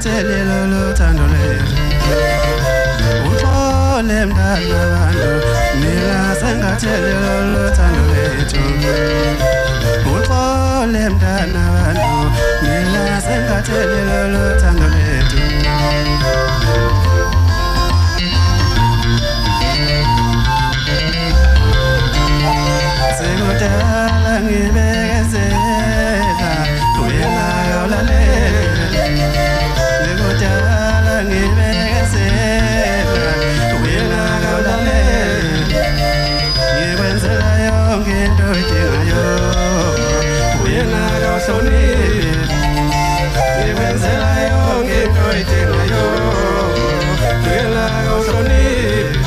sengathele lolu thando lethu uxole mntana bantu mina sengathele lolu thando lethu uxole mntana bantu mina sengathele lolu thando lethu sekudala ngibekezela wena yolalela sekudala ngibekezela wena yolalela ngikwenzela yonke into edingayo wena yawuhlonipha ngikwenzela yonke into edingayo wena yawuhlonipha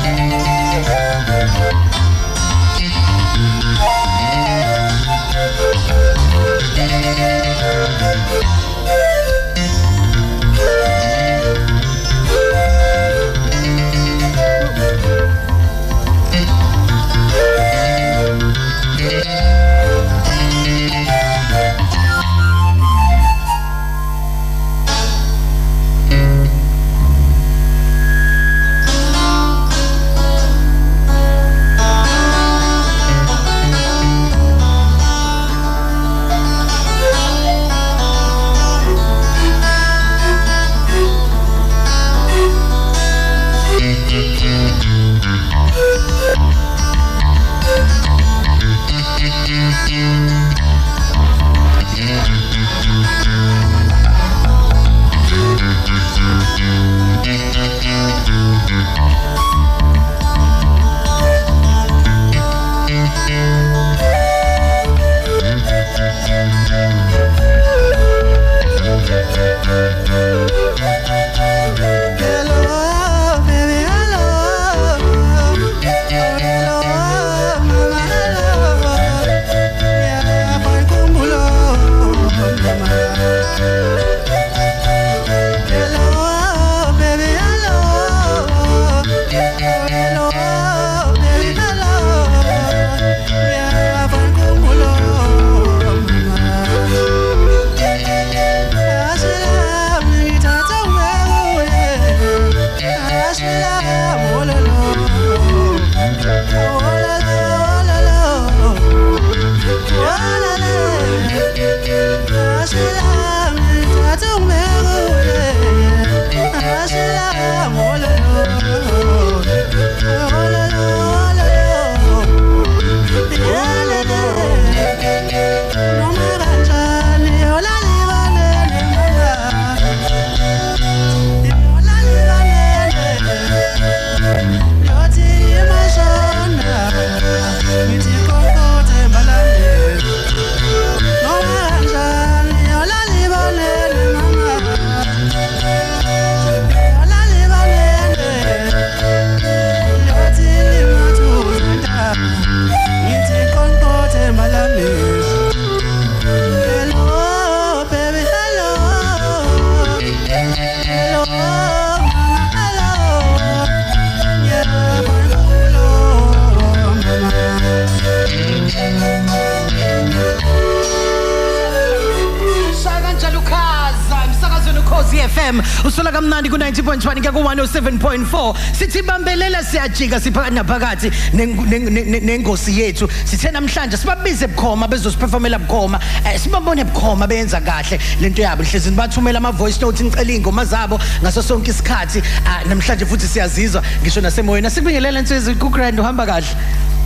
Usola kamnandi ku 90.1 ke ku 107.4 sithi bambelela siyajika siphakathi naphakathi nengosi yethu sithe namhlanje sibabize ebukhoma bezosiperformela ebukhoma sibabone ebukhoma benza kahle lento yabo hlezi bathumela ama voice note nicela ingoma zabo ngaso sonke isikhathi namhlanje futhi siyazizwa ngisho nasemoyeni sikubingelela insizwe ku grand uhamba kahle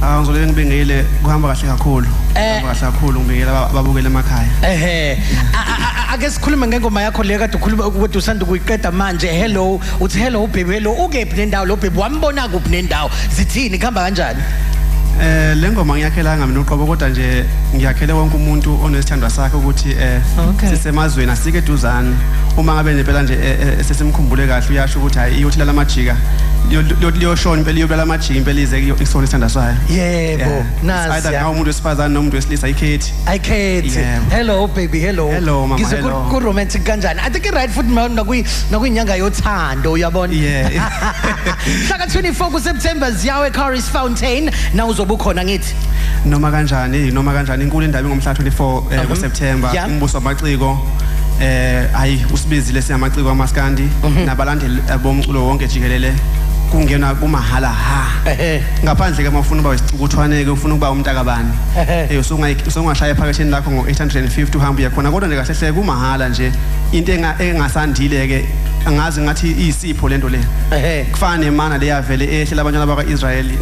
ngizolele ngibingele kuhamba kahle kakhulu kuhamba kahle kakhulu ngibingela babukele emakhaya ake sikhulume ngengoma yakho le kade ukhuluma ukuthi usanda kuyiqeda manje hello uthi hello baby hello ukephi nendawo lo baby wambona kuphi nendawo zithini khamba kanjani le ngoma ngiyakhelanga mina uqobo kodwa nje ngiyakhele wonke umuntu onesithandwa sakhe ukuthi sisemazweni asike eduzane uma ngabe nempela nje sesimkhumbule kahle uyasho ukuthi hayi iyothila lamajika liyoshona impela iyobala amajika impela ize isona isithandwa sayo yebo nasi ayida umuntu wesifazane nomuntu wesilisa ayikhethi hello baby hello mama hello ku romantic kanjani I think right foot man nakuyinyanga yothando uyabona Hlaka 24 ku September ziyawe Caris Fountain na uzoba khona ngithi noma kanjani inkulu indaba ngomhla 24 ku September umbuso wamaciko ayi usibizile singamaciko amaskandi nabalandeli bomculo wonke jikelele kungena kumahala ha ngaphandle ke mafuna uba wesikuthwaneke ufuna ukuba umntakabani usungashaya ephaketheni lakho ngo850 uhamba yakhona kodwa nje kahle hle kumahala nje into engasandile ke angazi ngathi isipho lento le kufana nemana leyavele ehlela abantwana bakwaIsrayeli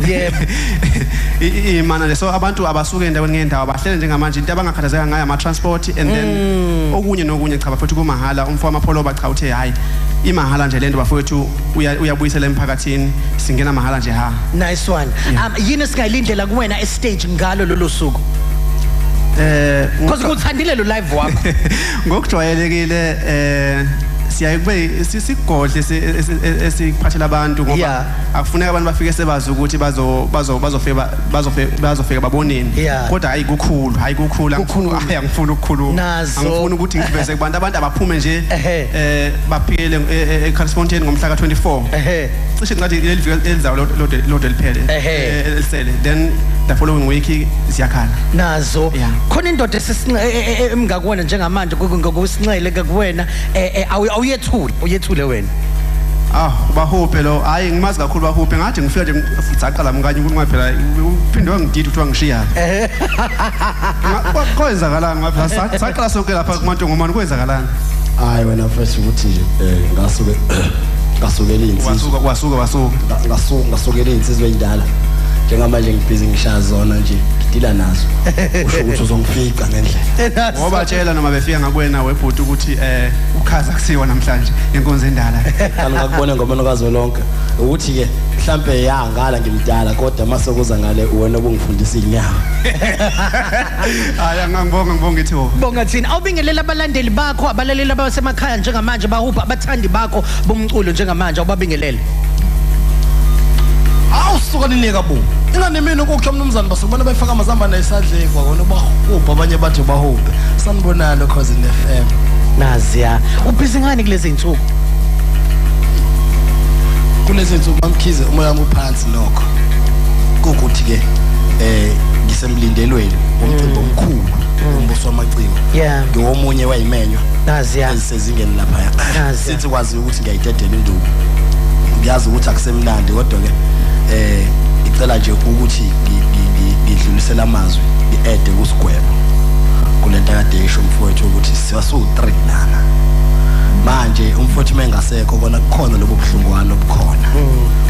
imana leso abantu abasuke endaweni ngendawo bahlele njengamanje into abangakhathazeka ngayo ama transport and then okunye nokunye cha bafethu kumahala umfowabo amapholo bacha uthe hayi imahala nje lento bafethu uyabuyisela emphakathini singena mahala nje ha nice one yini singayilindlela kuwena estage ngalo lolu suku because kuthandile lo live wakho ngokujwayelekile siyakube sisigodle esiphathela abantu ngoba akufuneka abantu bafike sebazi ukuthi bazofika baboneni kodwa hayi kukhulu angifuni ukukhuluma angifuni ukuthi ngiveze kubantu abantu abaphume nje baphikele eCarlsfontein ngomhla ka24 cishe ngathi leli viki elizayo lo liphele elisele then the following week siyakhala nazo khona indoda emngakubona njengamanje ngokusinxele ke kuwena uyethule wena bahope lo hayi ngimazi kakhulu bahope ngathi ngifika nje ngizaqala mkanye ukuthi ngaphela uphinde wangidida ukuthi wangishiya kwenzakalani ngaphela saqala sonke lapha kuMantongomane kwenzakalani hayi wena first ukuthi nje ngasukela insizwa ngasukela insizwa endala njengamanje ngibhizi ngishaya zona nje ngidila nazo usho ukuthi uzongifica ngendlela ngoba tshela noma befika ngakwena webhuti ukuthi ukhaza kusiwa namhlanje enkonzo endala kana ngakubona ngoba kazo lonke ukuthi ke mhlambe yangala ngimdala kodwa mase kuza ngale wena obungifundisa inyama hayi ngibonga ithi bonga thina awubingelela abalandeli bakho abalaleli abasemakhaya njengamanje bahupha abathandi bakho bomculo njengamanje awubabingelele awusukanile kabu ingane mina ukukhya umnumzane basubona bayifaka amazamba nayisadleki kwakona bahupha abanye bathi bahuphe sanibonalo cause in FM naziya ubhizi ngani kulezi insuku kulezi insuku bamkhize umoya wami uphansi nokho ukuthi ke ngisemlindelweni umcimbi omkhulu umbuso wamaciko ngiwomunye wayimenywa naziya esezingeni lapha sithi kwazi ukuthi ngiyayidedela induku ngiyazi ukuthi akusemnandi kodwa ke icela nje ukuthi ngidlulisela amazwi ngiede kusigwebo kulento kade isho umfowethu ukuthi siwasu3 lana manje umfowethu mengasekho kona kukhona lobo buhlungwana obukhona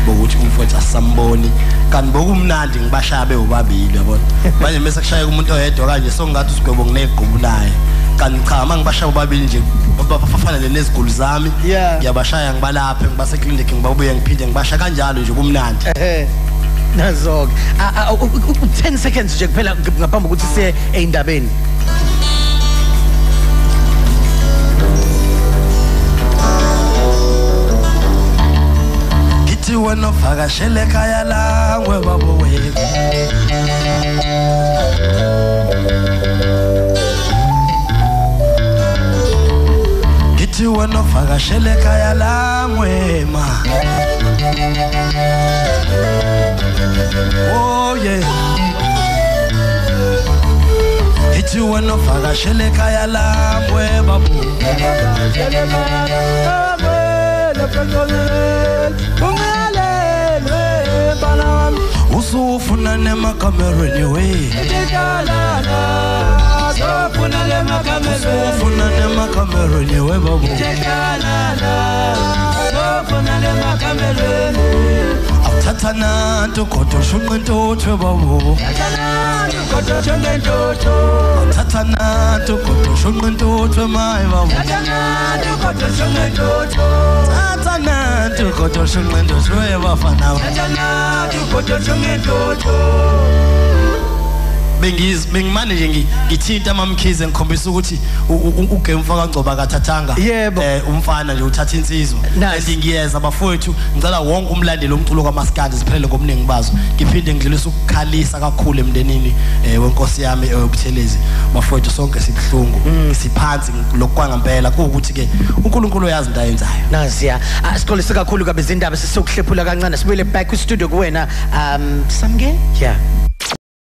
bokuthi umfowethu asamboni kanti bokumnandi ngibashaya bebobabili yabona manje mase kushaya umuntu oyedwa kanje songathi usigwebo nginegqubu naye kanti cha mangibashaya bobabili nje bafanele nezigulu zami ngiyabashaya ngibalaphe ngibase clinic ngibabuye ngiphinde ngibasha kanjalo nje kumnandi nazo 10 seconds nje kuphela ngaphambi ukuthi siye eindabeni ngithi wena uvakashele ekhaya langwe babo wethu ngithi wena uvakashele ekhaya langwe ma oh yeah ngithi wena uvakashele ekhaya langwe babo usufuna nemakamerweni we usufuna nemakamerweni we babo awuthatha nanto kodwa shunqa intotho babo awuthatha nanto kodwa shunqa intotho maye babo thatha nanto kodwa shunqa intotho we bafana bengimane nje ngithinta mamkhize ngikhombisa ukuthi ugame mfaka ngcoba kathathanga umfana nje uthatha insizwa ngiyeza abafowethu ngicela wonke umlandeli omculo kwaMaskandi siphelele ngomningi bazo ngiphinde ngidlulisa ukukhalisa kakhulu emndenini wenkosi yami obuthelezi bafowethu sonke sibhlungu siphansi lokwangampela ukuthi ke uNkulunkulu uyazi into ayenzayo naziya siqolise kakhulu kabe izindaba sesiyokuhlephula kancane sibuyele back ku studio kuwena Samge